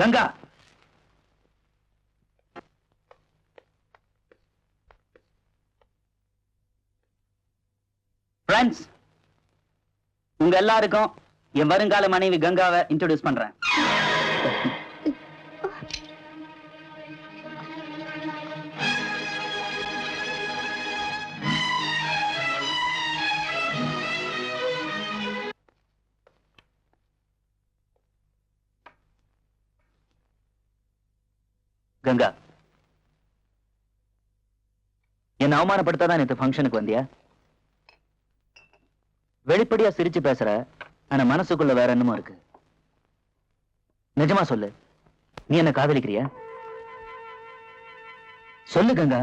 Ganga, friends, உங்க எல்லாருக்கும் என் வருங்கால மனைவி கங்காவை இன்ட்ரோடியூஸ் பண்றேன். கங்கா, என்ன அவமானப்படுத்தாதான் நேத்து ஃபங்க்ஷனுக்கு வந்தியா? வெளிப்படையா சிரிச்சு பேசுற, ஆனா மனசுக்குள்ள வேற என்னமோ இருக்கு. நிஜமா சொல்லு, நீ என்ன காதலிக்கிறியா? சொல்லு கங்கா.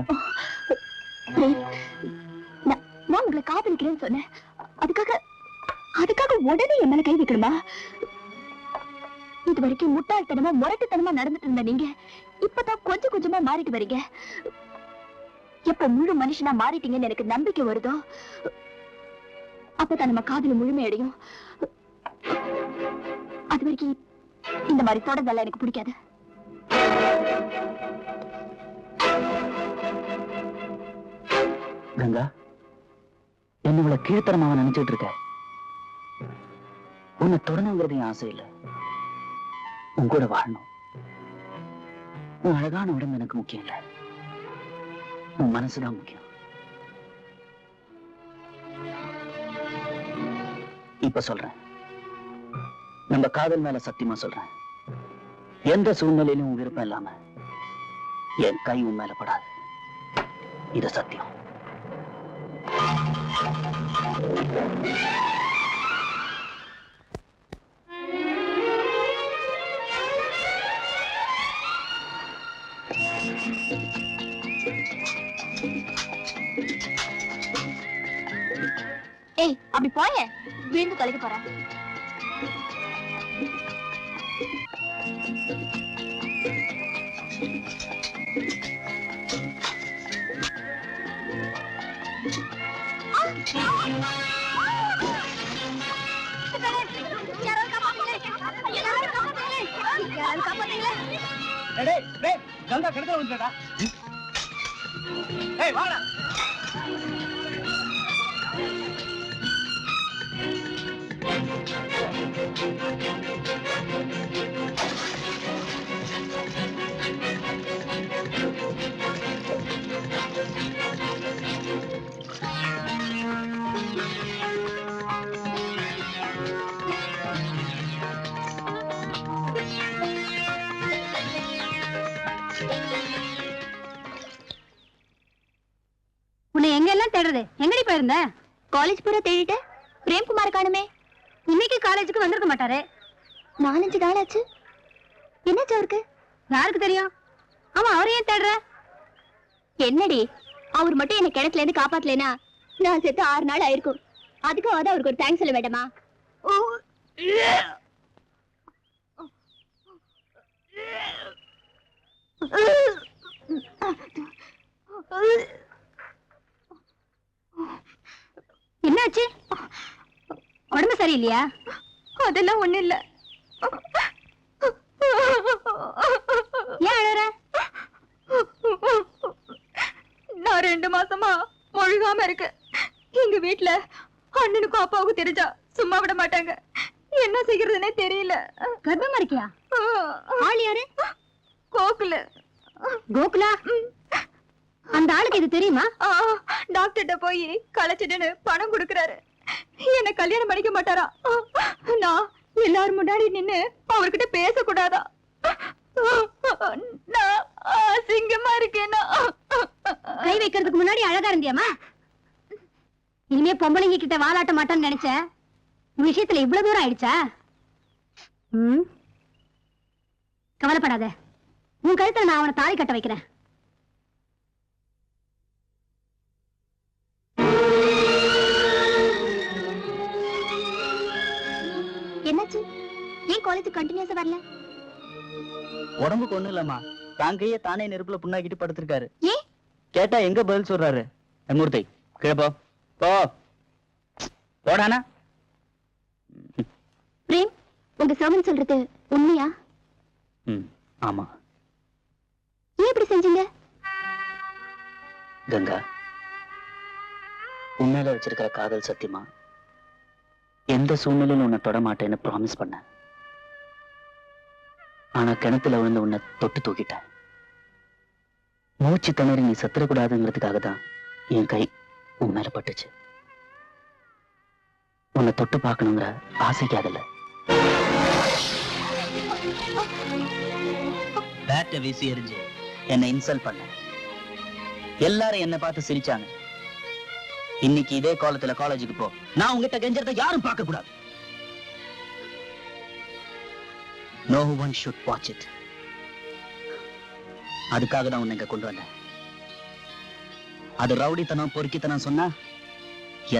நான் உங்களை காதலிக்கிறேன்னு சொன்னேன். அதுக்காக உடனே என் மேல கை வைக்கணுமா? இது வரைக்கும் முட்டாள்தனமா முரட்டுத்தனமா நடந்துட்டு இருந்த நீங்க இப்பதான் கொஞ்சம் கொஞ்சமா மாறிட்டு வரீங்க. எப்ப முழு மனுஷனா மாறிட்டீங்கன்னு எனக்கு நம்பிக்கை வருதோ அப்பதான் நம்ம காதல் முழுமையடையும். அது வரைக்கும் இந்த மாதிரி தொடர்ந்தால எனக்கு பிடிக்காது. கங்கா, என்ன இவ்வளவு கீழ்த்தரமாவ நினைச்சிட்டு இருக்க? உன்னை தொடணுங்கிறது என் ஆசை இல்லை, உன் கூட வாழணும். உன் அழகான உடம்பு எனக்கு முக்கியம் இல்ல, உன் மனசுதான் முக்கியம். இப்ப சொல்றேன், நம்ம காதல் மேல சத்தியமா சொல்றேன், எந்த சூழ்நிலையிலும் உன் விருப்பம் இல்லாம என் கை உன் மேல படாது. இது சத்தியம். ஏய், அப்படி போய விழுந்து தொலைக்க போற. கங்கா கிணத்துல வந்துடா. ஏய் வாடா. உன்னை எங்க எல்லாம் தேடுறது? எங்கடி போயிருந்த? காலேஜ் பூரா தேடிட்டு பிரேம்குமார் காணுமே. இன்னைக்கு காலேஜுக்கு வந்திருக்க மாட்டாரு. 4-5 நாள் ஆச்சு. என்னாச்சு அவருக்கு? யாருக்கு தெரியும்? ஆமா, அவரை ஏன் தேடுற? என்னடி, அவர் மட்டும் என்ன கிணத்துல இருந்து காப்பாத்தலனா நான் செத்து 6 நாள் ஆயிருக்கும். அதுக்காவது அவருக்கு ஒரு தேங்க்ஸ் சொல்ல வேண்டாமா? என்னாச்சு? உடம்பு சரியில்லையா? அதெல்லாம் ஒண்ணு இல்ல. ஏன் அழற? நான் 2 மாசமா முழுகாம இருக்கு. எங்க வீட்டுல அண்ணனுக்கும் அப்பாவுக்கும் தெரிஞ்சா சும்மா விட மாட்டாங்க. என்ன செய்யறதுன்னே தெரியல. கர்ப்பமா இருக்கியா? ஆள் யாரு? கோகுல. கோகுலா? அந்த ஆளுக்கு இது தெரியுமா? டாக்டர்கிட்ட போய் களைச்சிட்டுன்னு பணம் கொடுக்கறாரு. என்ன கல்யாணம் பண்ணிக்க மாட்டாரா? நான் எல்லாரும் முன்னாடி நின்னு அவர்கிட்ட பேசக்கூடாதா? நான் அசிங்கமா இருக்கேனா? கை வைக்கிறதுக்கு முன்னாடி அழகா இருந்தியாமா? இனிமே பொம்பளைங்க கிட்ட வாலாட்ட மாட்டான்னு நினைச்ச. விஷயத்துல இவ்வளவு தூரம் ஆயிடுச்சா? கவலைப்படாத, உன் கழுத்துல நான் அவனை தாலி கட்ட வைக்கிறேன். என்னாச்சு? ஏன் காலேஜ் கண்டினியூஸா வரல? உடம்புக்கு ஒண்ணும் இல்லம்மா, தாங்கையே தானே நெருப்புல புண்ணாக்கிட்டு படுத்திருக்காரு. ஏன் கேட்டா எங்க பதில் சொல்றாரு? மூர்த்தி கீழே போ போ போடானா. பிரேம், உங்க சர்வன் சொல்றது உண்மையா? ஆமா. ஏன் இப்படி செஞ்சீங்க? கங்கா, உண்மையில வச்சிருக்கிற காதல் சத்தியமா எந்த சூழ்நிலையிலும் உன்னை தொட மாட்டேன்னு ப்ராமிஸ் பண்ண. ஆனா கிணத்துல விழுந்து உன்னை தொட்டு தூக்கிட்டேன். மூச்சு திணறி நீ சத்துறக்கூடாதுங்கிறதுக்காக தான் என் கை உன் மேல பட்டுச்சு. உன்னை தொட்டு பார்க்கணுங்கிற ஆசைக்கு அதில்ல. பேட்டை வீசி எறிஞ்சு என்னை இன்சல்ட் பண்ண. எல்லாரும் என்னை பார்த்து சிரிச்சாங்க. இன்னைக்கு இதே காலத்துல காலேஜுக்கு போ, நான் உங்ககிட்ட கெஞ்சறத யாரும் பார்க்க கூடாது. No one should watch it. அதுக்காக தான் உன்னை இங்க கொண்டு வந்தேன். அது ரவுடித்தனம் பொறுக்கித்தனம் சொன்னா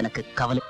எனக்கு கவலை.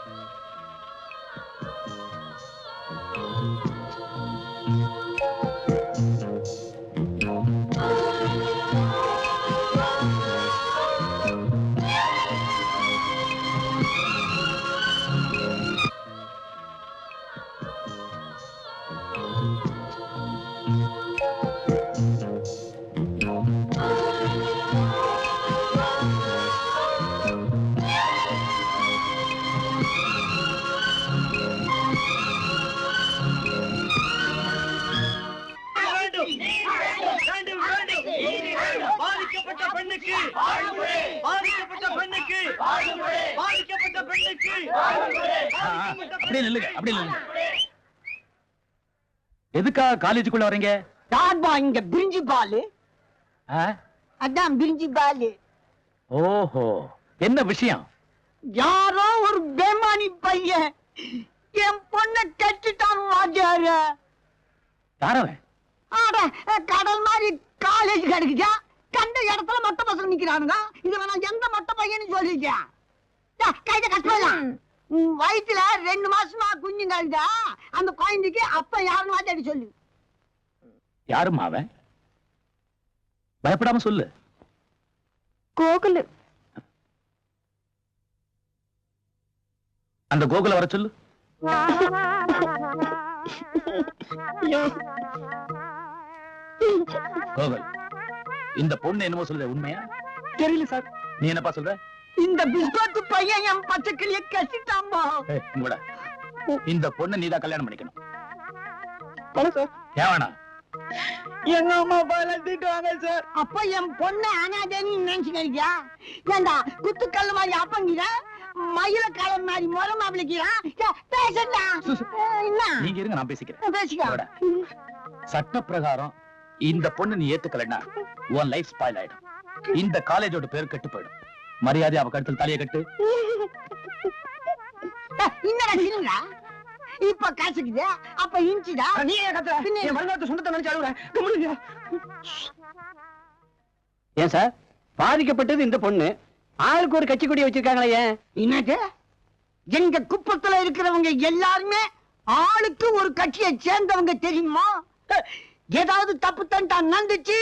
எதுக்கா காலேஜுக்குள்ள வரீங்க? யார்பா இங்க பிரிஞ்சி பாலு? ஆ? அதான் பிரிஞ்சி பாலு. ஓஹோ, என்ன விஷயம்? யாரோ ஒரு பேமானி பையன் என் பொண்ணை கட்டிட்டான் வாத்தியாரு. யாரவன்? ஆட கடல் மாதிரி காலேஜ் கிடைக்குதா, கண்ட இடத்துல மொட்டை பசங்க நிக்கிறானுங்க. இது நான் எந்த மொட்டை பையன்னு சொல்லிருக்கேன். கைத கஷ்டம். வயிற்றுல 2 மாசமா குஞ்சு கழுதா, அந்த குழந்தைக்கு அப்ப யாருன்னு வாத்தியாடி சொல்லு. யாருமா அவன்? பயப்படாம சொல்லு. கோகுலு. அந்த கோகுல வர சொல்லு. கோகுல், இந்த பொண்ணு என்னமோ சொல்லுது, உண்மையா? தெரியல சார். நீ என்னப்பா சொல்ற? இந்த பிஸ்கோத்து பையன் என் பச்சை கிளிய கட்டிட்டாம்பா. ஏய், இங்க வாடா. இந்த பொண்ணு நீதான் கல்யாணம் பண்ணிக்கணும். சார், ஏவானா? எங்க அம்மா வளர்த்திட்டாங்க சார். அப்ப என் பொண்ணு அனாதேன்னு நினைச்சுக்கிறியா? ஏண்டா குத்துக்கல்லு மாதிரி அப்பங்கிற, மயில காலம் மாதிரி முறை மாப்பிளைக்கிறான். பேசண்டா. என்ன நீங்க இருங்க, நான் பேசிக்கிறேன். பேசிக்க. வாடா. சட்ட பிரகாரம் இந்த பொண்ணு நீ ஏத்துக்கலன்னா உன் லைஃப் ஸ்பாயில் ஆயிடும். இந்த காலேஜோட பேர் கெட்டு போயிடும். மரியாதை அவ கழுத்துல தலையை கட்டு. என்னடா சின்ன இப்ப காசுக்குது, அப்ப இன்ச்சுடா. நீ ஏன் கத்துற? என் வருங்காலத்து சொந்தத்தை நினைச்சு அழுகுற. ஏன் சார், பாதிக்கப்பட்டது இந்த பொண்ணு, ஆளுக்கு ஒரு கட்சி கொடி வச்சிருக்காங்களே, ஏன்? என்னது? எங்க குப்பத்துல இருக்கிறவங்க எல்லாருமே ஆளுக்கு ஒரு கட்சியை சேர்ந்தவங்க தெரியுமா? ஏதாவது தப்பு தண்டா நடந்துச்சு,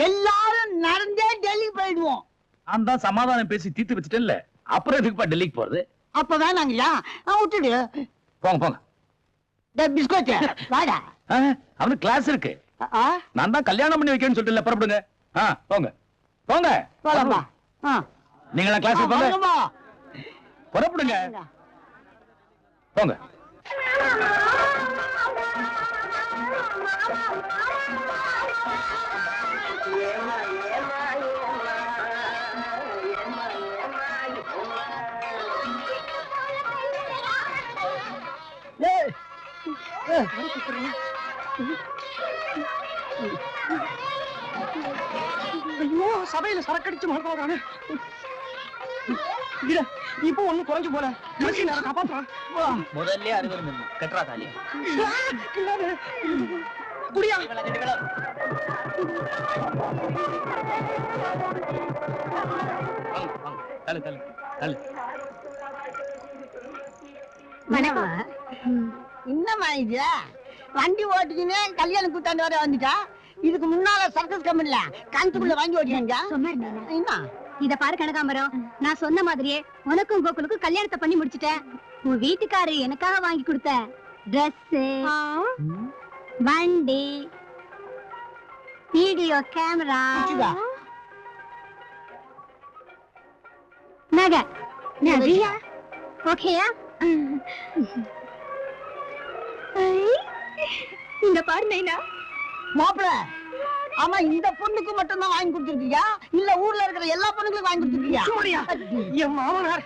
எல்லாரும் நடந்தே டெல்லிக்கு போயிடுவோம். நான் தான் சமாதானம் பேசி தீர்த்து வச்சுட்டேன்ல, அப்புறம் எதுக்குப்பா டெல்லிக்கு போறது? அப்ப வேணாங்கய்யா, விட்டுடு. போங்க போங்க. பிஸ்கோட் வாடா. அவனுக்கு கிளாஸ் இருக்கு. நான் தான் கல்யாணம் பண்ணி வைக்கணும்னு சொல்லிட்டு புறப்படுங்க. போங்க போங்க. போலாம்பா. நீங்களா கிளாஸ் போங்க, புறப்படுங்க. போங்க. ஐயோ, சபையில சரக்கடிச்சு மறக்காதானே. இப்ப ஒண்ணு குறைஞ்சு போல. கடைசி நேரம் காப்பாத்துறான். முதல்ல அறிவு கட்டுறா தாலி. குடியா தள்ளு தள்ளு தள்ளு. என்னம்மா இது? வண்டி ஓட்டிக்கின்னு கல்யாண கூத்தாண்டு வர வந்துட்டா. இதுக்கு முன்னால சர்க்கஸ் கம்பெனில கணத்துக்குள்ள வாங்கி ஓட்டியாங்க. என்ன இத பாரு கனகாம்பரம், நான் சொன்ன மாதிரியே உனக்கும் கோகுலுக்கும் கல்யாணத்தை பண்ணி முடிச்சிட்டேன். உன் வீட்டுக்காரு எனக்காக வாங்கி கொடுத்த Dress, வண்டி, வீடியோ கேமரா, நகை, நகையா? ஓகேயா? இந்த பாரு நைனா. மாப்பிள, ஆமா இந்த பொண்ணுக்கு மட்டும் தான் வாங்கி கொடுத்துருக்கியா, இல்ல ஊர்ல இருக்கிற எல்லா பொண்ணுக்கும் வாங்கி கொடுத்துருக்கியா? என் மாமனார்